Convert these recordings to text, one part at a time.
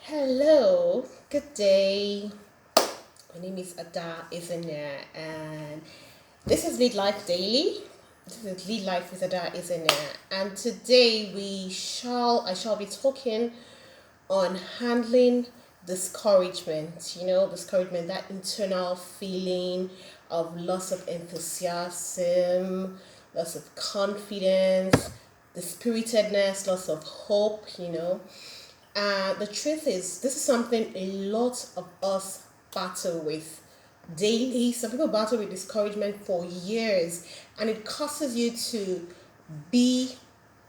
Hello, good day. My name is Ada Isenia, and this is Lead Life Daily. This is Lead Life with Ada Isenia, and today I shall be talking on handling discouragement. Discouragement, that internal feeling of loss of enthusiasm, loss of confidence, dispiritedness, loss of hope. The truth is, this is something a lot of us battle with daily. Some people battle with discouragement for years, and it causes you to be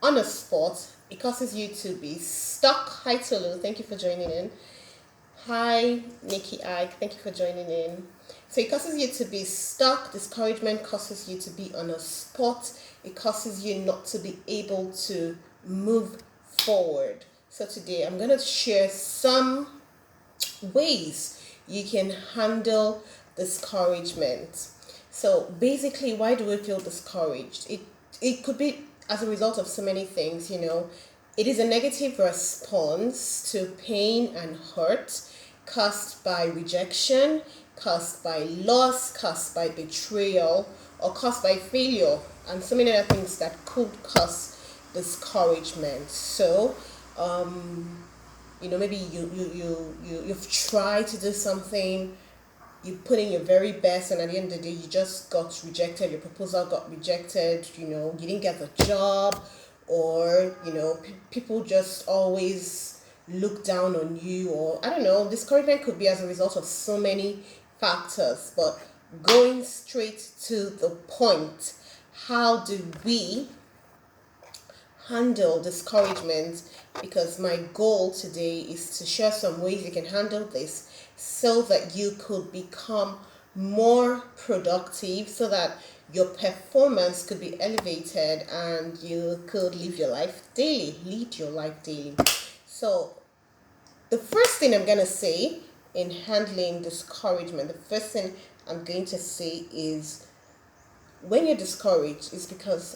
on a spot. It causes you to be stuck. Hi, Tolu. Thank you for joining in. Hi, Nikki Ike. Thank you for joining in. So it causes you to be stuck. Discouragement causes you to be on a spot. It causes you not to be able to move forward. So today I'm going to share some ways you can handle discouragement. So basically, why do we feel discouraged? It could be as a result of so many things. It is a negative response to pain and hurt caused by rejection, caused by loss, caused by betrayal, or caused by failure, and so many other things that could cause discouragement. So, maybe you've tried to do something, you put in your very best, and at the end of the day you just got rejected, your proposal got rejected, you didn't get the job, or people just always look down on you, or I don't know. Discouragement could be as a result of so many factors, but going straight to the point, how do we handle discouragement? Because my goal today is to share some ways you can handle this so that you could become more productive, so that your performance could be elevated and you could lead your life daily. So the first thing I'm going to say in handling discouragement, the first thing I'm going to say is, when you're discouraged, it's because,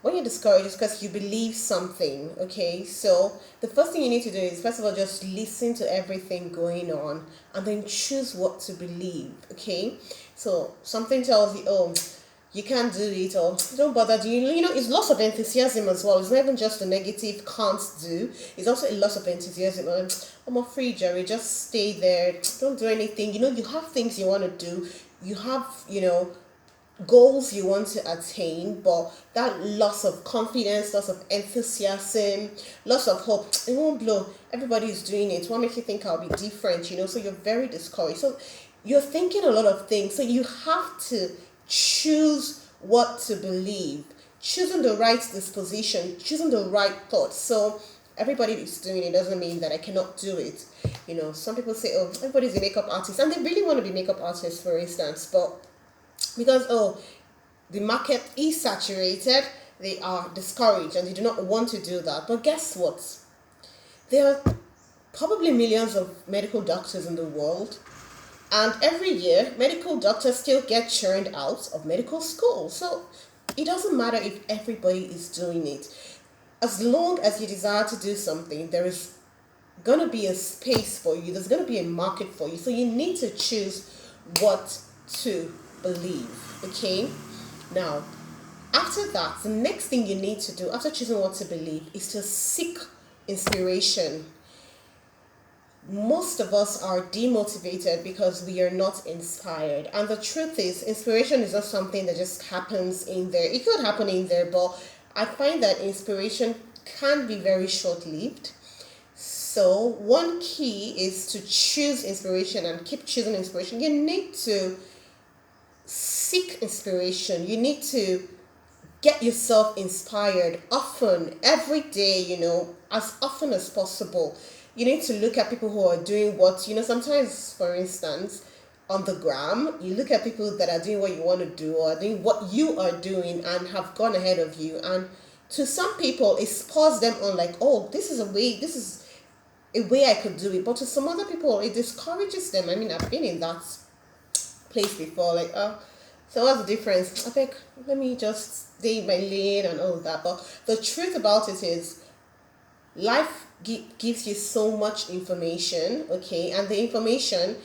when you're discouraged, it's because you believe something, okay? So the first thing you need to do is, first of all, just listen to everything going on and then choose what to believe, okay? So something tells you, oh, you can't do it, or don't bother doing it. It's loss of enthusiasm as well. It's not even just a negative can't do. It's also a loss of enthusiasm. I'm afraid, Jerry, just stay there. Don't do anything. You have things you want to do. You have, goals you want to attain, but that loss of confidence, loss of enthusiasm, loss of hope, it won't blow. Everybody is doing it. What makes you think I'll be different? So you're very discouraged. So you're thinking a lot of things. So you have to choose what to believe, choosing the right disposition, choosing the right thoughts. So everybody is doing it doesn't mean that I cannot do it. Some people say, oh, everybody's a makeup artist, and they really want to be makeup artists, for instance, but because the market is saturated, they are discouraged and they do not want to do that. But guess what? There are probably millions of medical doctors in the world, and every year medical doctors still get churned out of medical school. So it doesn't matter if everybody is doing it. As long as you desire to do something, there is going to be a space for you, there's going to be a market for you. So you need to choose what to believe, okay? Now, after that, the next thing you need to do after choosing what to believe is to seek inspiration. Most of us are demotivated because we are not inspired, and the truth is, inspiration is not something that just happens in there. It could happen in there, but I find that inspiration can be very short-lived. So one key is to choose inspiration and keep choosing inspiration. You need to seek inspiration. You need to get yourself inspired often, every day, as often as possible. You need to look at people who are doing what, sometimes, for instance, on the gram, you look at people that are doing what you want to do, or doing what you are doing and have gone ahead of you. And to some people, it spurs them on, like, oh, this is a way I could do it. But to some other people, it discourages them. I mean, I've been in that place before, like, so what's the difference? I think, let me just stay in my lane and all of that. But the truth about it is, life gives you so much information, okay, and the information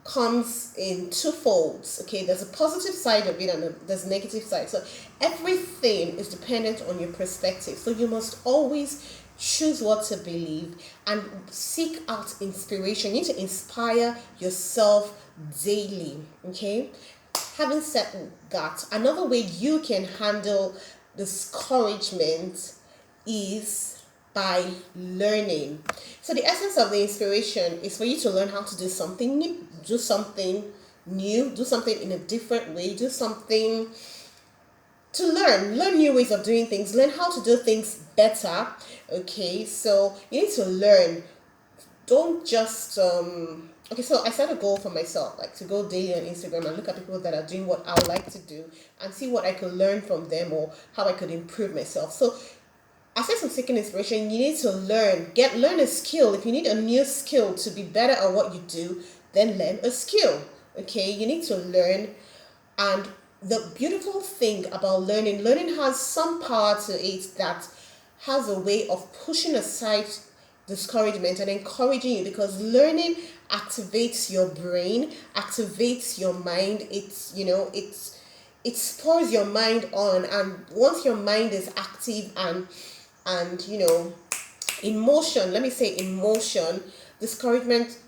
comes in two folds. Okay, there's a positive side of it and there's a negative side. So everything is dependent on your perspective. So you must always choose what to believe and seek out inspiration. You need to inspire yourself daily. Okay, having said that, another way you can handle discouragement is by learning. So the essence of the inspiration is for you to learn how to do something new, do something in a different way, do something to learn new ways of doing things, learn how to do things better. Okay, so you need to learn. Don't just okay, so I set a goal for myself, like to go daily on Instagram and look at people that are doing what I would like to do and see what I could learn from them or how I could improve myself. So aside from seeking inspiration, you need to learn a skill. If you need a new skill to be better at what you do, then learn a skill. Okay, you need to learn. And the beautiful thing about learning has some power to it that has a way of pushing aside discouragement and encouraging you, because learning activates your brain, activates your mind. It spurs your mind on, and once your mind is active and in motion, let me say in motion, discouragement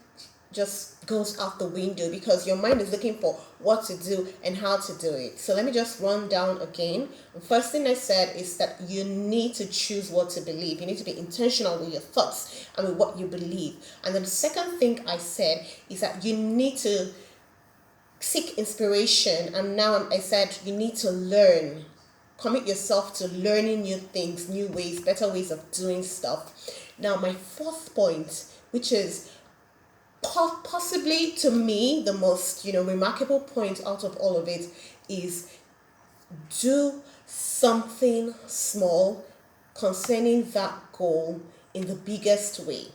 just goes out the window because your mind is looking for what to do and how to do it. So let me just run down again. The first thing I said is that you need to choose what to believe. You need to be intentional with your thoughts and with what you believe. And then the second thing I said is that you need to seek inspiration. And now I said you need to learn. Commit yourself to learning new things, new ways, better ways of doing stuff. Now my fourth point, which is possibly to me the most remarkable point out of all of it, is do something small concerning that goal in the biggest way.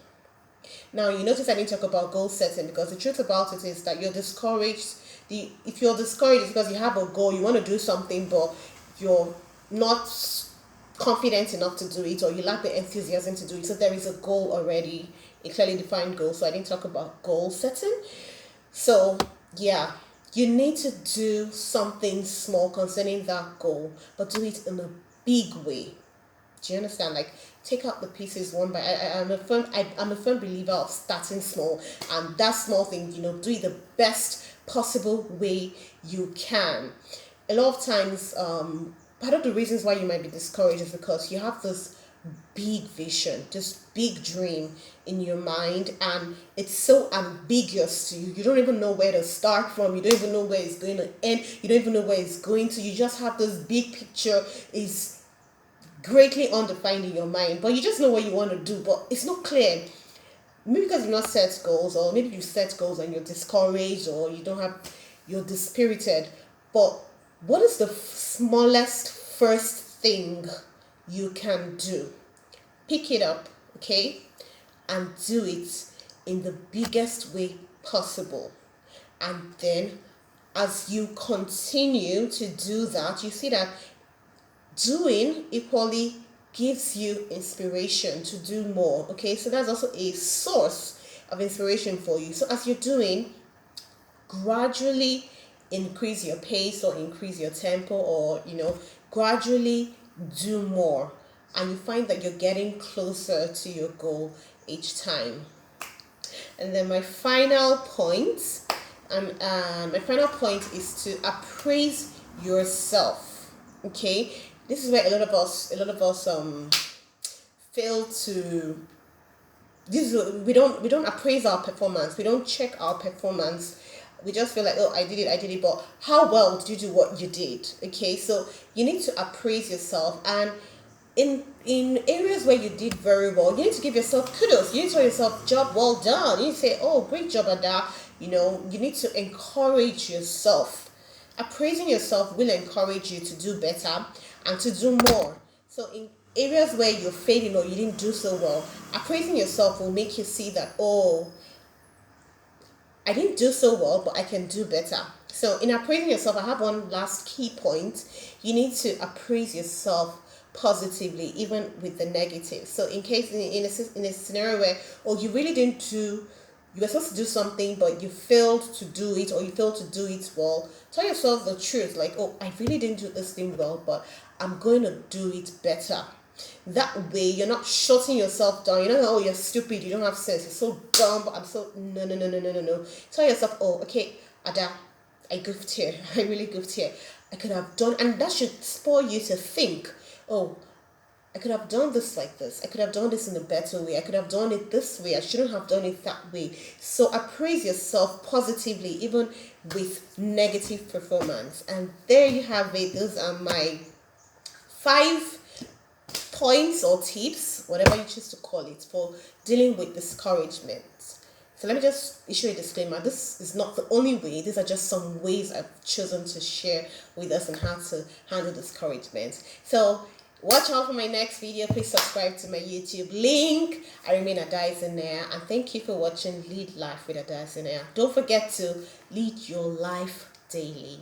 Now you notice I didn't talk about goal setting, because the truth about it is that you're discouraged. If you're discouraged, it's because you have a goal, you want to do something, but you're not confident enough to do it, or you lack the enthusiasm to do it. So there is a goal already, a clearly defined goal. So I didn't talk about goal setting. So yeah, you need to do something small concerning that goal, but do it in a big way. Do you understand? Like, take out the pieces one by. I'm a firm believer of starting small, and that small thing, do it the best possible way you can. A lot of times, part of the reasons why you might be discouraged is because you have this big vision, this big dream in your mind, and it's so ambiguous to you. You don't even know where to start from. You don't even know where it's going to end. You don't even know where it's going to. You just have this big picture is greatly undefined in your mind, but you just know what you want to do, but it's not clear. Maybe because you've not set goals, or maybe you set goals and you're discouraged, or you're dispirited. But what is the smallest first thing you can do? Pick it up, okay, and do it in the biggest way possible. And then as you continue to do that, you see that doing equally gives you inspiration to do more. Okay, so that's also a source of inspiration for you. So as you're doing, gradually increase your pace or increase your tempo, or gradually do more, and you find that you're getting closer to your goal each time. And then my final point is to appraise yourself. Okay, this is where a lot of us fail to. We don't appraise our performance. We don't check our performance. We just feel like, oh, I did it, but how well did you do what you did? Okay, so you need to appraise yourself, and in areas where you did very well, you need to give yourself kudos. You need to tell yourself, job well done. You need to say, oh, great job at that. You need to encourage yourself. Appraising yourself will encourage you to do better and to do more. So in areas where you're failing or you didn't do so well, appraising yourself will make you see that, oh, I didn't do so well, but I can do better. So in appraising yourself, I have one last key point. You need to appraise yourself positively, even with the negative. So in case in a scenario where, oh, you really didn't do, you were supposed to do something but you failed to do it, or you failed to do it well, tell yourself the truth, like, oh, I really didn't do this thing well, but I'm going to do it better. That way you're not shutting yourself down. You're not, oh, you're stupid, you don't have sense, you're so dumb, I'm so, no. Tell yourself, oh, okay, Ada, I goofed here. I really goofed here. I could have done, and that should spur you to think, oh, I could have done this like this. I could have done this in a better way. I could have done it this way. I shouldn't have done it that way. So appraise yourself positively, even with negative performance. And there you have it. Those are my 5 points or tips, whatever you choose to call it, for dealing with discouragement. So let me just issue a disclaimer. This is not the only way. These are just some ways I've chosen to share with us on how to handle discouragement. So watch out for my next video. Please subscribe to my YouTube link. I remain Ada in there. And thank you for watching Lead Life with Ada in there. Don't forget to lead your life daily.